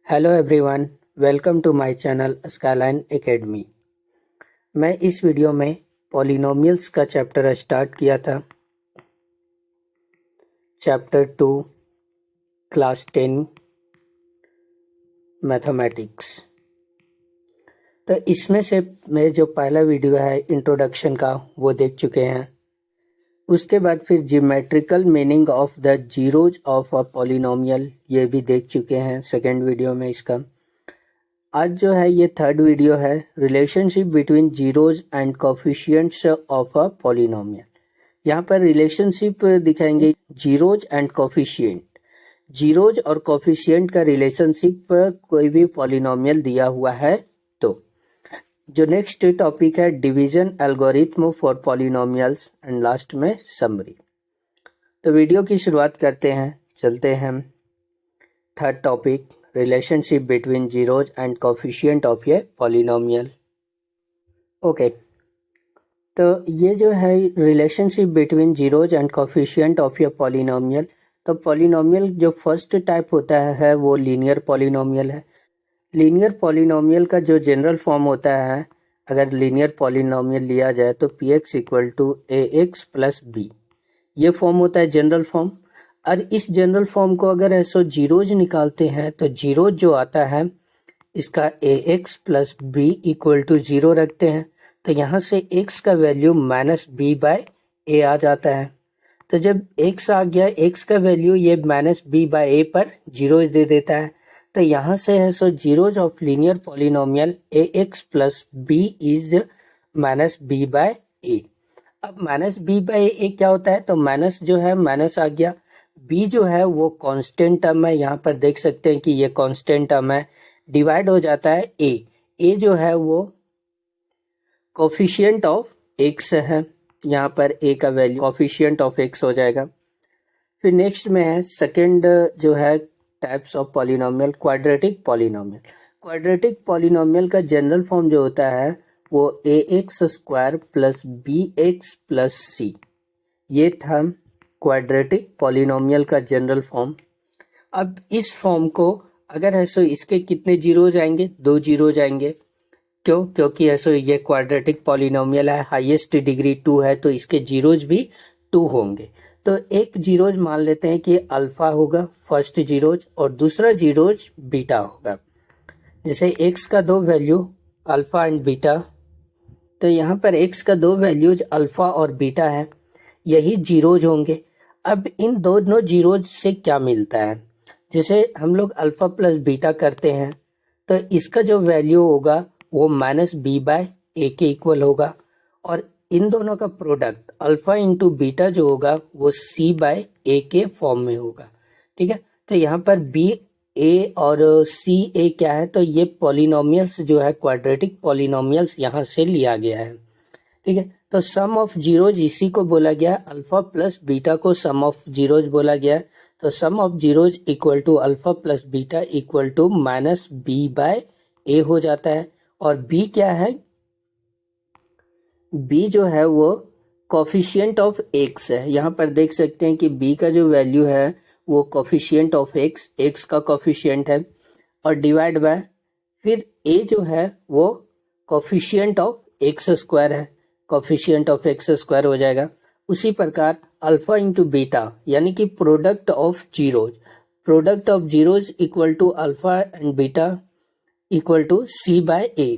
Hello everyone, welcome to my channel Skyline Academy. मैं इस video में पॉलिनोमियल्स का चैप्टर स्टार्ट किया था। Chapter 2 class 10 mathematics. तो इसमें से मैं जो पहला वीडियो है इंट्रोडक्शन का वो देख चुके हैं। उसके बाद फिर geometrical meaning of the zeros of a polynomial ये भी देख चुके हैं सेकेंड वीडियो में इसका। आज जो है ये थर्ड वीडियो है, relationship between zeros and coefficients of a polynomial. यहाँ पर रिलेशनशिप दिखाएंगे जीरोज एंड कोफिशिएंट। जीरोज और कोफिशिएंट का रिलेशनशिप कोई भी पॉलिनोमियल दिया हुआ है तो। जो नेक्स्ट टॉपिक है division algorithm for polynomials and last में समरी। तो वीडियो की शुरुआत करते हैं, चलते हैं third topic relationship between zeros and coefficient of a polynomial. Okay, तो ये जो है relationship between zeros and coefficient of a polynomial. तो पॉलिनोमियल जो फर्स्ट टाइप होता है वो लीनियर पॉलिनोमियल है। लीनियर पॉलिनोमियल का जो जनरल फॉर्म होता है, अगर लीनियर पॉलिनोमियल लिया जाए तो P X equal to A X plus B, ये फॉर्म होता है जनरल फॉर्म। और इस जनरल फॉर्म को अगर ऐसो जीरोज निकालते हैं तो जीरोज जो आता है इसका A X plus B equal to 0 रखते हैं। तो यहाँ से x का value minus B by A आ जाता है। तो जब x आ गया, x का वैल्यू ये माइनस बी बाय ए पर जीरोज दे देता है। तो यहाँ से है so zeros of linear polynomial A X plus B is minus B by A. अब माइनस बी बाय ए क्या होता है, तो माइनस जो है माइनस आ गया, b जो है वो कांस्टेंट टर्म है, यहाँ पर देख सकते हैं कि ये कांस्टेंट टर्म है, डिवाइड हो जाता है a जो है वो कोफिशिएंट ऑफ x है, यहाँ पर a का वैल्यू कोफिशिएंट ऑफ x हो जाएगा। फिर नेक्स्ट में है सेकंड जो है types of polynomial, quadratic polynomial. Quadratic polynomial का जनरल फॉर्म जो होता है वो A X square plus B X plus C, ये था क्वाड्रेटिक पॉलिनोमियल का जनरल फॉर्म। अब इस फॉर्म को अगर है सो इसके कितने जीरो जाएंगे, 2 जीरो जाएंगे। क्यों? क्योंकि ऐसो ये क्वाड्रेटिक पॉलिनोमियल है, हाईएस्ट डिग्री 2 है, तो इसके जीरोज भी 2 होंगे। तो एक जीरोज मान लेते हैं कि अल्फा होगा फर्स्ट जीरोज और दूसरा जीरोज बीटा होगा। जैसे x का 2 वैल्यू अल्फा एंड बीटा, तो यहाँ पर x का 2 वैल्यूज अल्फा और बीटा है, यही जीरोज होंगे। अब इन दोनों जीरोज से क्या मिलता है, जैसे हम लोग अल्फा प्लस बीटा करते हैं तो इसका जो वैल्यू होगा वो माइनस बी बाय ए के इक्वल होगा, और इन दोनों का प्रोडक्ट अल्फा इंटू बीटा जो होगा वो सी बाय ए के फॉर्म में होगा। ठीक है, तो यहाँ पर बी ए और सी ए क्या है, तो ये पॉलिनोमियल्स जो है क्वाड्रेटिक पॉलिनोमियल्स यहाँ से लिया गया है। ठीक है, तो सम ऑफ जीरोज इसी को बोला गया, अल्फा प्लस बीटा को सम ऑफ जीरोज बोला गया। तो sum of zeros equal to alpha plus beta equal to minus B by A हो जाता है। और बी क्या है, बी जो है वो कोफिशिएंट ऑफ एक्स है। यहाँ पर देख सकते हैं कि बी का जो वैल्यू है वो कोफिशिएंट ऑफ एक्स, एक्स का कोफिशिएंट है, और डिवाइड बाय फिर ए जो है वो कोफिशिएंट ऑफ एक्स स्क्वायर है, कोफिशिएंट ऑफ एक्स स्क्वायर हो जाएगा। उसी प्रकार अल्फा इंटू बीटा यानी कि product of zeros equal to alpha and beta equal to C by A.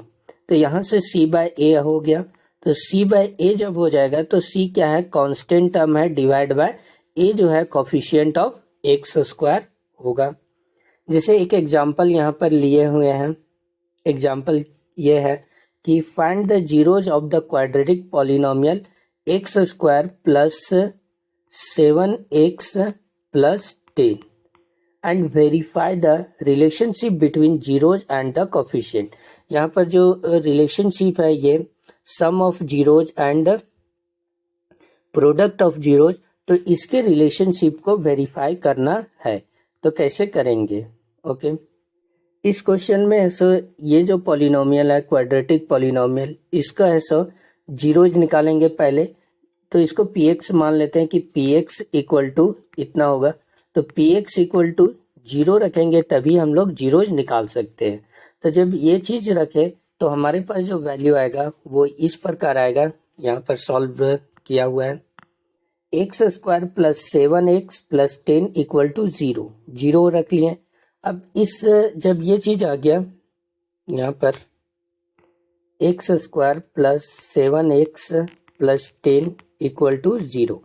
तो यहाँ से सी बाय ए हो गया, तो सी बाय ए जब हो जाएगा तो सी क्या है, कांस्टेंट टर्म है, डिवाइड बाय ए जो है कोफिशिएंट ऑफ एक्स स्क्वायर होगा। जैसे एक एग्जांपल यहाँ पर लिए हुए हैं, एग्जांपल ये है कि find the zeros of the quadratic polynomial X square plus 7x plus 10 and verify the relationship between zeros and the coefficient. यहाँ पर जो रिलेशनशिप है ये sum of zeros and product of zeros, तो इसके रिलेशनशिप को वेरीफाई करना है। तो कैसे करेंगे? ओके, इस क्वेश्चन में ऐसो ये जो पॉलिनोमियल है क्वाड्रेटिक पॉलिनोमियल, इसका ऐसो जीरोज निकालेंगे पहले। तो इसको पी एक्स मान लेते हैं कि पी एक्स इक्वल टू इतना होगा, तो P X equal to zero रखेंगे तभी हम लोग जीरोज निकाल सकते हैं। तो जब ये चीज रखे तो हमारे पास जो वैल्यू आएगा वो इस प्रकार आएगा, यहाँ पर सॉल्व किया हुआ है। X square plus 7x plus 10 equal to 0, zero रख लिए। अब इस जब ये चीज आ गया यहाँ पर X square plus 7x plus 10 equal to 0,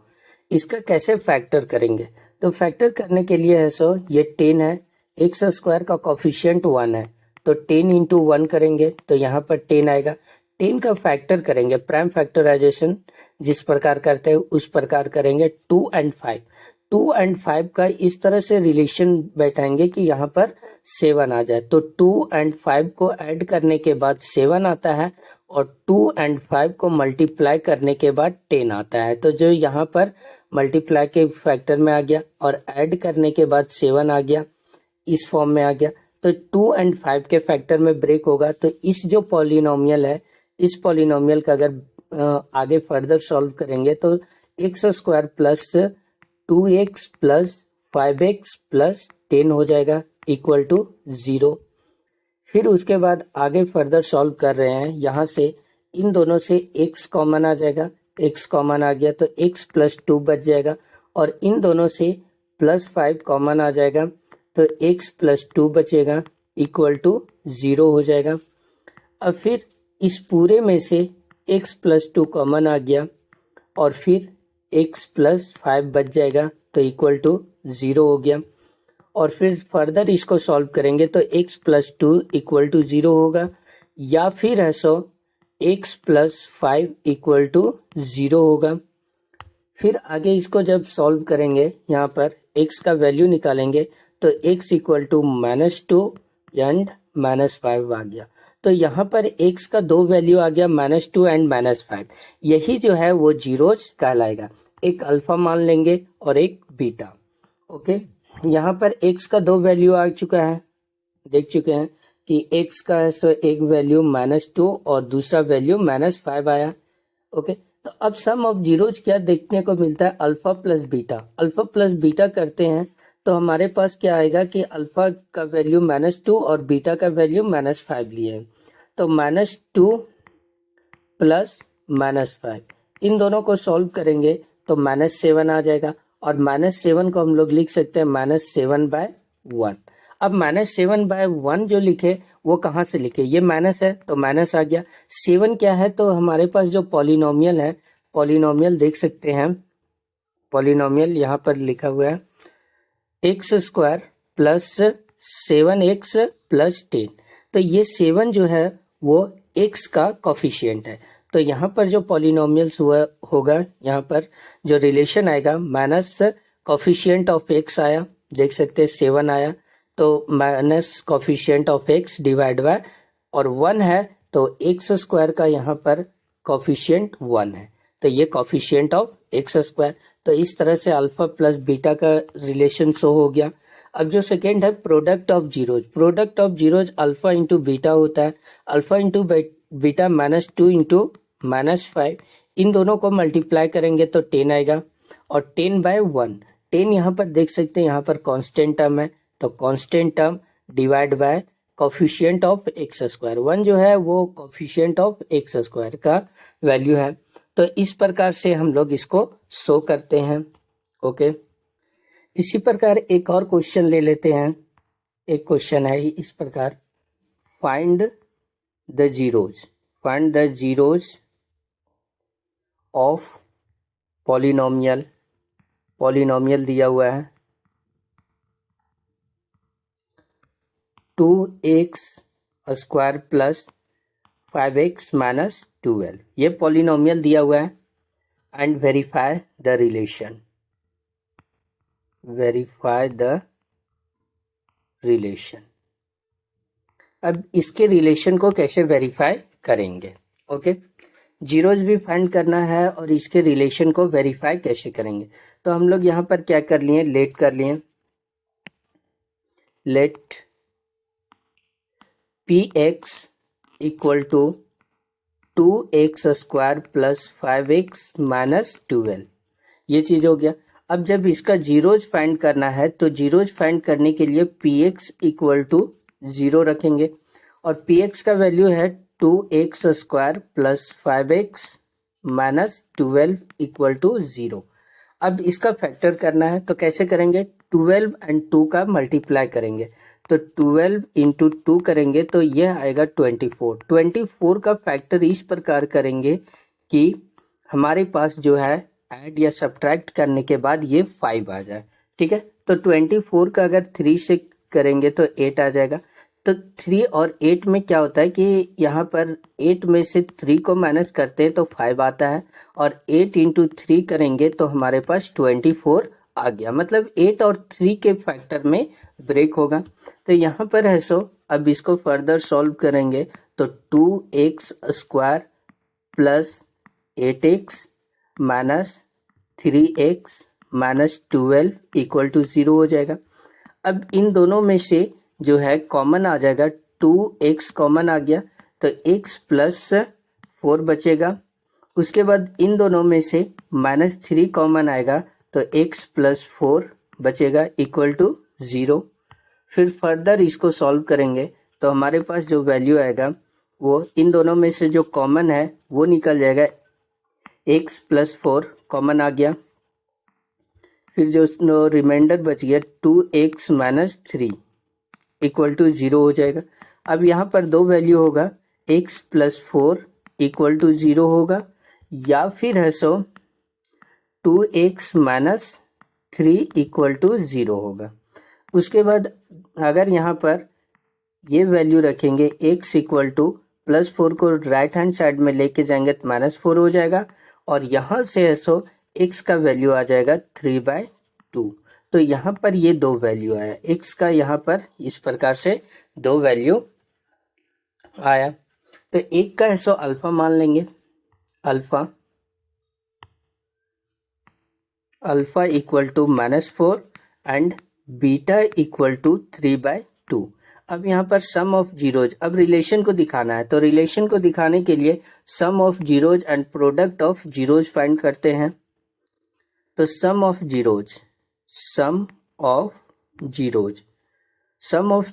इसका कैसे फैक्टर करेंगे? तो फैक्टर करने के लिए है सो ये 10 है, एक्स स्क्वायर का कोफिशिएंट 1 है, तो 10 इंटू 1 करेंगे तो यहाँ पर 10 आएगा। 10 का फैक्टर करेंगे, प्राइम फैक्टराइजेशन जिस प्रकार करते हैं उस प्रकार करेंगे। 2 एंड 5, 2 एंड 5 का इस तरह से रिलेशन बैठाएंगे कि यहाँ पर 7 आ जाए। तो 2 एंड 5 को ऐड करने के बाद 7 आता है और 2 एंड 5 को मल्टीप्लाई करने के बाद 10 आता है। तो जो यहाँ पर मल्टीप्लाई के फैक्टर में आ गया और ऐड करने के बाद 7 आ गया, इस फॉर्म में आ गया। तो 2 एंड 5 के फैक्टर में ब्रेक होगा। तो इस जो पॉलिनोमियल है, इस पॉलिनोमियल का अगर आगे फर्दर सॉल्व करेंगे तो x square plus 2x plus 5x plus 10 हो जाएगा इक्वल टू 0। फिर उसके बाद आगे फर्दर सॉल्व कर रहे हैं, यहाँ से इन दोनों से x कॉमन आ जाएगा, x कॉमन आ गया तो x प्लस 2 बच जाएगा और इन दोनों से प्लस 5 कॉमन आ जाएगा तो x प्लस 2 बचेगा इक्वल टू 0 हो जाएगा। अब फिर इस पूरे में से x प्लस 2 कॉमन आ गया और फिर x प्लस 5 बच जाएगा तो इक्वल टू 0 हो गया। और फिर फर्दर इसको सॉल्व करेंगे तो x प्लस 2 इक्वल टू 0 होगा, या फिर है सो x प्लस 5 इक्वल टू 0 होगा। फिर आगे इसको जब सॉल्व करेंगे, यहाँ पर x का वैल्यू निकालेंगे तो x इक्वल टू -2 एंड -5 आ गया। तो यहाँ पर x का दो वैल्यू आ गया, -2 एंड -5, यही जो है वो जीरोज कहलाएगा। एक अल्फा मान लेंगे और एक बीटा। ओके, यहाँ पर x का दो वैल्यू आ चुका है, देख चुके हैं कि x का है सो एक वैल्यू -2 और दूसरा वैल्यू -5 आया। ओके, तो अब सम ऑफ जीरोज क्या देखने को मिलता है? Alpha plus beta. Alpha plus beta करते हैं तो हमारे पास क्या आएगा कि अल्फा का वैल्यू -2 और बीटा का वैल्यू -5 लिए हैं। तो -2 प्लस -5, इन दोनों को सॉल्व करेंगे तो -7 आ जाएगा और -7 को हम लोग लिख सकते हैं -7/1। अब -7/1 जो लिखे वो कहाँ से लिखे? ये माइनस है तो माइनस आ गया। 7 क्या है? तो हमारे पास जो पॉलिनोमियल है, पॉलिनोमियल देख सकते हैं, पॉलिनोमियल यहाँ पर लिखा हुआ है X square plus 7x plus 10। तो ये 7 जो है वो x का कोफिशिएंट है। तो यहाँ पर जो पॉलिनोमियल्स हुआ होगा, यहाँ पर जो रिलेशन आएगा माइनस कोफिशिएंट ऑफ x आया, देख सकते हैं 7 आया तो minus coefficient of x divide by, और 1 है तो एक्स स्क्वायर का यहाँ पर कोफिशिएंट 1 है, तो ये कोफिशिएंट ऑफ एक्स स्क्वायर। तो इस तरह से अल्फा प्लस बीटा का रिलेशन शो हो गया। अब जो सेकेंड है product of zeros, product of zeros alpha into beta होता है। अल्फा इंटू बीटा -2 इंटू -5, इन दोनों को मल्टीप्लाई करेंगे तो 10 आएगा और 10/1, 10 यहाँ पर देख सकते हैं, यहाँ पर कांस्टेंट टर्म है तो constant term divide by coefficient of X square. 1 जो है वो कोफिशिएंट ऑफ एक्स स्क्वायर का वैल्यू है। तो इस प्रकार से हम लोग इसको शो करते हैं। ओके, इसी प्रकार एक और क्वेश्चन ले लेते हैं। एक क्वेश्चन है इस प्रकार, find the zeros, find the zeros of polynomial, polynomial दिया हुआ है 2x square plus 5x minus 12, ये पॉलिनोमियल दिया हुआ है। And verify the relation, verify the relation. अब इसके रिलेशन को कैसे वेरीफाई करेंगे? ओके, जीरोज भी फाइंड करना है और इसके रिलेशन को वेरीफाई कैसे करेंगे? तो हम लोग यहाँ पर क्या कर लिए, लेट कर लिए, let px equal to 2x square plus 5x minus 12, ये चीज हो गया। अब जब इसका जीरोज फाइंड करना है तो जीरोज फाइंड करने के लिए px इक्वल टू 0 रखेंगे और px का वैल्यू है 2x square plus 5x minus 12 equal to 0। अब इसका फैक्टर करना है तो कैसे करेंगे, 12 एंड 2 का मल्टीप्लाई करेंगे तो 12 इंटू 2 करेंगे तो यह आएगा 24 का फैक्टर इस प्रकार करेंगे कि हमारे पास जो है ऐड या सब्ट्रैक्ट करने के बाद ये 5 आ जाए। ठीक है, तो 24 का अगर 3 से करेंगे तो 8 आ जाएगा। तो 3 और 8 में क्या होता है कि यहाँ पर 8 में से 3 को माइनस करते हैं तो 5 आता है और 8 इंटू 3 करेंगे तो हमारे पास 24 आ गया, मतलब 8 और 3 के फैक्टर में ब्रेक होगा। तो यहाँ पर है सो अब इसको फर्दर सॉल्व करेंगे तो 2x square plus 8x minus 3x minus 12 equal to 0 हो जाएगा। अब इन दोनों में से जो है कॉमन आ जाएगा, 2x कॉमन आ गया तो x प्लस 4 बचेगा। उसके बाद इन दोनों में से -3 कॉमन आएगा तो x प्लस 4 बचेगा इक्वल टू 0। फिर फर्दर इसको सॉल्व करेंगे तो हमारे पास जो वैल्यू आएगा वो इन दोनों में से जो कॉमन है वो निकल जाएगा, x प्लस 4 कॉमन आ गया। फिर जो रिमाइंडर बच गया 2x माइनस 3 इक्वल टू 0 हो जाएगा। अब यहाँ पर दो वैल्यू होगा, x प्लस 4 इक्वल टू 0 होगा या फिर है सो 2x माइनस 3 इक्वल टू 0 होगा। उसके बाद अगर यहाँ पर ये वैल्यू रखेंगे x इक्वल टू प्लस 4 को राइट हैंड साइड में लेके जाएंगे तो -4 हो जाएगा और यहाँ से है सो x का वैल्यू आ जाएगा 3/2। तो यहाँ पर ये दो वैल्यू आया, x का यहाँ पर इस प्रकार से दो वैल्यू आया। तो एक का है सो अल्फा मान लेंगे, alpha equal to -4 and beta equal to 3/2। अब यहाँ पर सम ऑफ जीरोज, अब रिलेशन को दिखाना है तो रिलेशन को दिखाने के लिए sum of zeros and product of zeros find करते हैं। तो सम ऑफ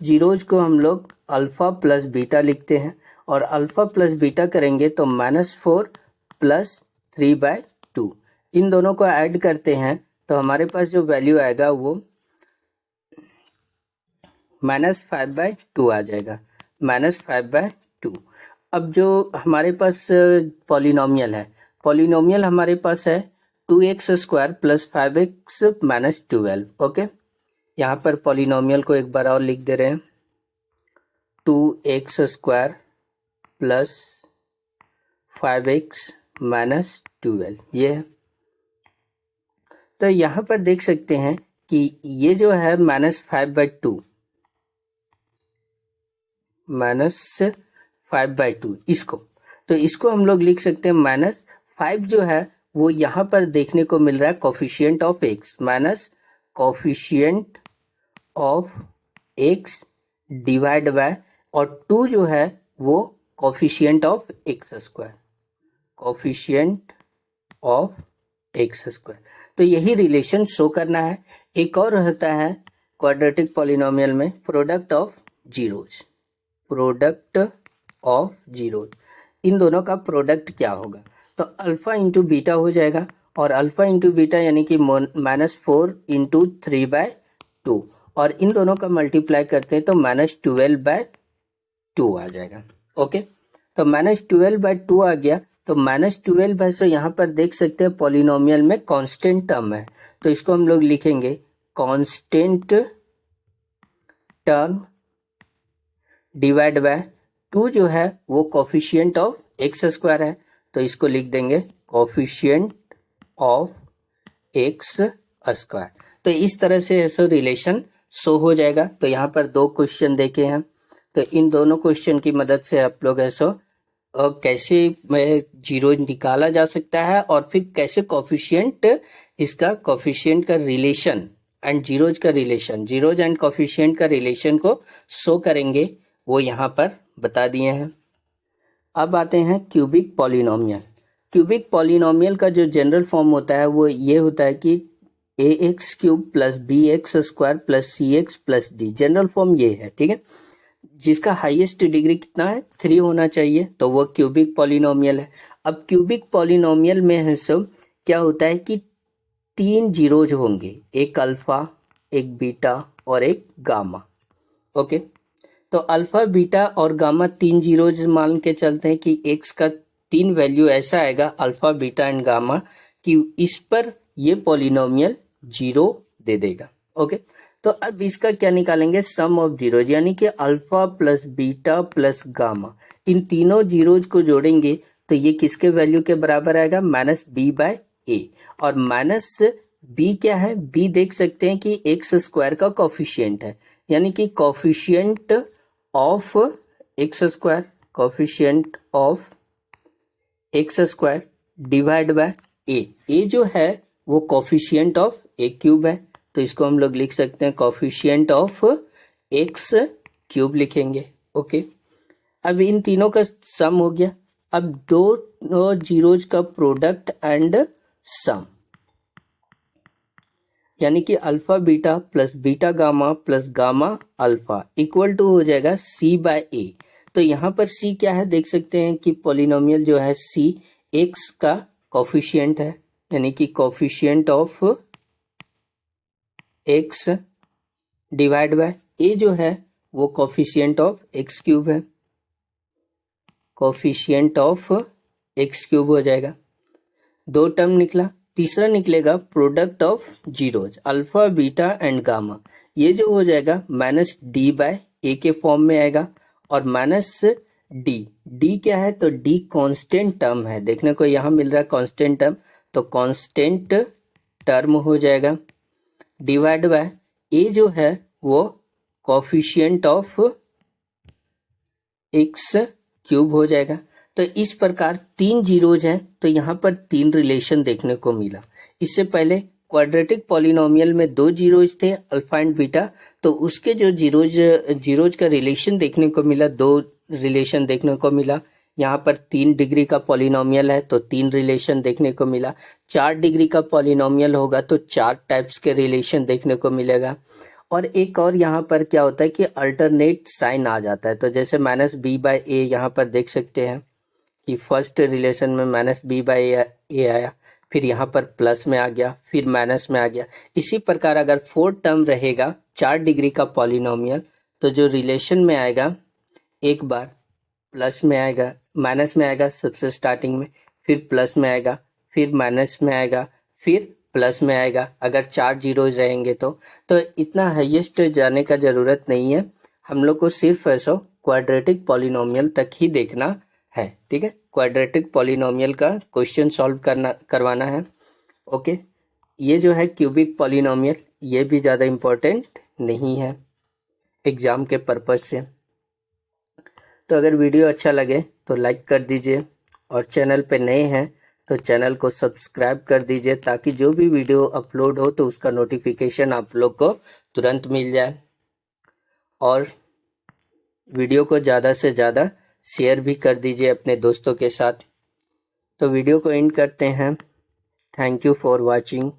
जीरोज को हम लोग अल्फा प्लस बीटा लिखते हैं और अल्फा प्लस बीटा करेंगे तो -4 प्लस 3/2, इन दोनों को ऐड करते हैं तो हमारे पास जो वैल्यू आएगा वो -5/2 आ जाएगा, -5/2। अब जो हमारे पास पॉलिनोमियल हमारे पास है 2x square plus 5x minus 12। Okay, यहाँ पर पॉलिनोमियल को एक बार और लिख दे रहे हैं, 2x square plus 5x minus 12 ये है। तो यहाँ पर देख सकते हैं कि ये जो है -5/2 इसको हम लोग लिख सकते हैं -5 जो है वो यहाँ पर देखने को मिल रहा है coefficient of x minus coefficient of x divide by, और 2 जो है वो कोफिशिएंट ऑफ x स्क्वायर। तो यही रिलेशन शो करना है। एक और रहता है क्वाड्रेटिक पॉलिनोमियल में प्रोडक्ट ऑफ जीरोज, इन दोनों का प्रोडक्ट क्या होगा, तो अल्फा इंटू बीटा हो जाएगा और अल्फा इंटू बीटा यानी कि -4 इंटू 3/2 और इन दोनों का मल्टीप्लाई करते हैं तो -12/2 आ जाएगा। ओके, तो -12/2 आ गया तो -12 से यहाँ पर देख सकते हैं पॉलिनोमियल में कांस्टेंट टर्म है तो इसको हम लोग लिखेंगे कांस्टेंट टर्म डिवाइड बाय 2 जो है वो कोफिशिएंट ऑफ x स्क्वायर है तो इसको लिख देंगे कोफिशिएंट ऑफ x स्क्वायर। तो इस तरह से ऐसा रिलेशन शो हो जाएगा। तो यहाँ पर दो क्वेश्चन देखे हैं तो इन दोनों क्वेश्चन की मदद से आप लोग ऐसा कैसे जीरो निकाला जा सकता है और फिर कैसे कोफिशिएंट का relation and zeros and coefficient का रिलेशन को शो करेंगे वो यहाँ पर बता दिए हैं। अब आते हैं क्यूबिक पॉलिनोमियल का जो जनरल फॉर्म होता है वो ये होता है कि A X cube plus B X square plus C X plus D. General form ये है, ठीक है। जिसका हाईएस्ट डिग्री कितना है, 3 होना चाहिए, तो वो क्यूबिक पॉलिनोमियल है। अब क्यूबिक पॉलिनोमियल में है सब क्या होता है कि 3 जीरोज होंगे, एक अल्फा, एक बीटा और एक गामा। ओके, तो अल्फा बीटा और गामा 3 जीरोज मान के चलते हैं कि एक्स का 3 वैल्यू ऐसा आएगा अल्फा बीटा एंड गामा कि इस पर ये पॉलिनोमियल 0 दे देगा। ओके, तो अब इसका क्या निकालेंगे, सम ऑफ जीरोज, यानी कि alpha plus beta plus gamma, इन तीनों जीरोज को जोड़ेंगे तो ये किसके वैल्यू के बराबर आएगा, माइनस बी बाय ए। और माइनस बी क्या है, बी देख सकते हैं कि एक्स स्क्वायर का कॉफिशिएंट है, यानी कि coefficient of X square, coefficient of X square divide by A. A जो है वो कॉफिशिएंट ऑफ ए क्यूब है, तो इसको हम लोग लिख सकते हैं कॉफिशिएंट ऑफ एक्स क्यूब लिखेंगे। ओके, अब इन तीनों का सम हो गया। अब दो जीरोज का प्रोडक्ट एंड सम, यानी कि alpha beta plus beta gamma plus gamma alpha equal to हो जाएगा सी बाय ए। तो यहाँ पर सी क्या है, देख सकते हैं कि पॉलिनोमियल जो है सी एक्स का कॉफिशिएंट है, यानी कि coefficient of X divide by A जो है वो कॉफिशिएंट ऑफ एक्स क्यूब है, कॉफिशिएंट ऑफ एक्स क्यूब हो जाएगा। 2 टर्म निकला, तीसरा निकलेगा product of zeros alpha beta and gamma, ये जो हो जाएगा माइनस डी बाय ए के फॉर्म में आएगा और माइनस डी। डी क्या है, तो डी कांस्टेंट टर्म है, देखने को यहाँ मिल रहा है कांस्टेंट टर्म, तो कांस्टेंट टर्म हो जाएगा डिवाइड बाय ए जो है वो कॉफिशिएंट ऑफ एक्स क्यूब हो जाएगा। तो इस प्रकार 3 जीरोज हैं, तो यहाँ पर 3 रिलेशन देखने को मिला। इससे पहले क्वाड्रेटिक पॉलिनोमियल में 2 जीरोज थे अल्फा एंड बीटा, तो उसके जो जीरोज का रिलेशन देखने को मिला, 2 रिलेशन देखने को मिला। यहाँ पर 3 डिग्री का पॉलिनोमियल है तो 3 रिलेशन देखने को मिला। 4 डिग्री का पॉलिनोमियल होगा तो 4 टाइप्स के रिलेशन देखने को मिलेगा। और एक और यहाँ पर क्या होता है कि अल्टरनेट साइन आ जाता है, तो जैसे माइनस बी बाय ए यहाँ पर देख सकते हैं कि फर्स्ट रिलेशन में माइनस बी बाय ए आया, फिर यहाँ पर प्लस में आ गया, फिर माइनस में आ गया। इसी प्रकार अगर 4 टर्म रहेगा 4 डिग्री का पॉलिनोमियल, तो जो रिलेशन में आएगा एक बार प्लस में आएगा, माइनस में आएगा सबसे स्टार्टिंग में, फिर प्लस में आएगा, फिर माइनस में आएगा, फिर प्लस में आएगा, अगर 4 जीरोज रहेंगे तो इतना हाईएस्ट जाने का जरूरत नहीं है, हम लोग को सिर्फ ऐसा क्वाड्रेटिक पॉलिनोमियल तक ही देखना है। ठीक है, क्वाड्रेटिक पॉलिनोमियल का क्वेश्चन सॉल्व करवाना है। ओके, ये जो है क्यूबिक पॉलिनोमियल, ये भी ज़्यादा इम्पोर्टेंट नहीं है एग्जाम के पर्पज से। तो अगर वीडियो अच्छा लगे तो लाइक कर दीजिए, और चैनल पे नए हैं तो चैनल को सब्सक्राइब कर दीजिए, ताकि जो भी वीडियो अपलोड हो तो उसका नोटिफिकेशन आप लोग को तुरंत मिल जाए। और वीडियो को ज़्यादा से ज़्यादा शेयर भी कर दीजिए अपने दोस्तों के साथ। तो वीडियो को एंड करते हैं। Thank you for watching.